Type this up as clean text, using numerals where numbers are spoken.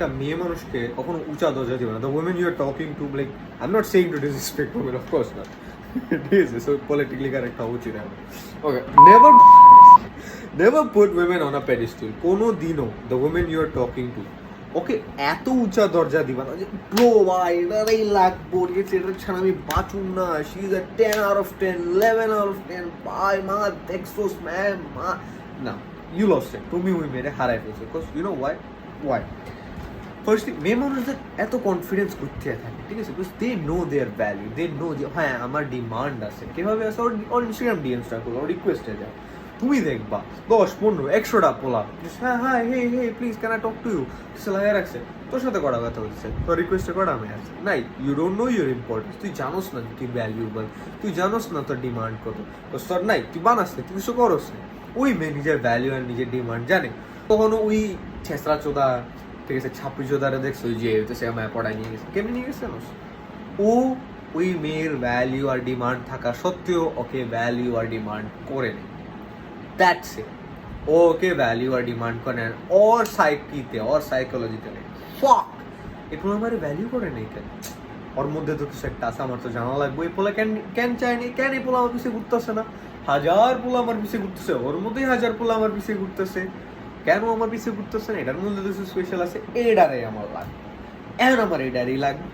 একটা মেয়ে মানুষকে কখনো উঁচা দরজা দিবে না। The women you are talking to, like I am not saying to disrespect women, of course not, ঠিক আছে, সো পলিটিক্যালি কারেক্ট হওয়া উচিত এখন। Okay, never never put women on a pedestal. কোনো দিনও the women you are talking to okay এত উঁচা দরজা দিবা না যে ব্রো ভাই এটাই লাগবো, ঠিক আছে, এটা ছাড়া আমি বাঁচুন না, she is a 10 out of 10, 11 out of 10, ভাই মা দেখছোস ম্যাম মা। না, ইউ লস্ট ইট, তুমি ওই মেয়েরে হারাই ফেলছো। Because you know why firstly মেয়ে মানুষদের এত কনফিডেন্স করতে থাকে, ঠিক আছে, because they know their value, they know যে হ্যাঁ আমার ডিমান্ড আছে। কীভাবে আছে? ওর ইনস্টাগ্রাম ডিএম স্টার করো, ওর রিকোয়েস্টে যাও, তুমি দেখবা 10, 15, 100টা পোলা হ্যাঁ হ্যাঁ hey hey please can I talk to you, সে লাগিয়ে রাখছে, তোর সাথে করা কথা বলছে, তোর রিকোয়েস্টে করা আমি আছে নাই। You don't know your importance, তুই জানোস না তুই ভ্যালুয়েবল, তুই জানোস না তোর ডিমান্ড কত, তোর নাই, তুই বানাস না, তুই কিছু করস না। ওই মেয়ে নিজের ভ্যালু আর নিজের ডিমান্ড জানে। কখনো ওই ছেঁচড়া চোদা, ঠিক আছে, ছাপড়ি চোদারে দেখছো যে সে আমায় পড়ায় নিয়ে গেছে, কেমনি নিয়ে গেছে জানোস? ও ওই মেয়ের ভ্যালিউ আর ডিমান্ড থাকা সত্ত্বেও ওকে ভ্যালিউ আর ডিমান্ড করে নেই। That's it. ওকে ভ্যালিউ আর ডিমান্ড করে নেন ওর সাইকিতে, ওর সাইকোলজিতে নেই। ফাক, এরপর আমার ভ্যালিউ করে নেই কেন? ওর মধ্যে তো কিছু একটা আছে, আমার তো জানা লাগবে। এই পোলা কেন চায়নি, কেন এই পোলা আমার পিছিয়ে ঘুরতেছে না? 1000 পোলা আমার পিছিয়ে ঘুরতেছে, ওর মধ্যেই 1000 পোলা আমার পিছিয়ে ঘুরতেছে, কেন আমার পিছিয়ে ঘুরতেছে না? এটার মধ্যে কিছু স্পেশাল আছে, এটারে আমার লাগবে, এখন আমার এটারই লাগবে।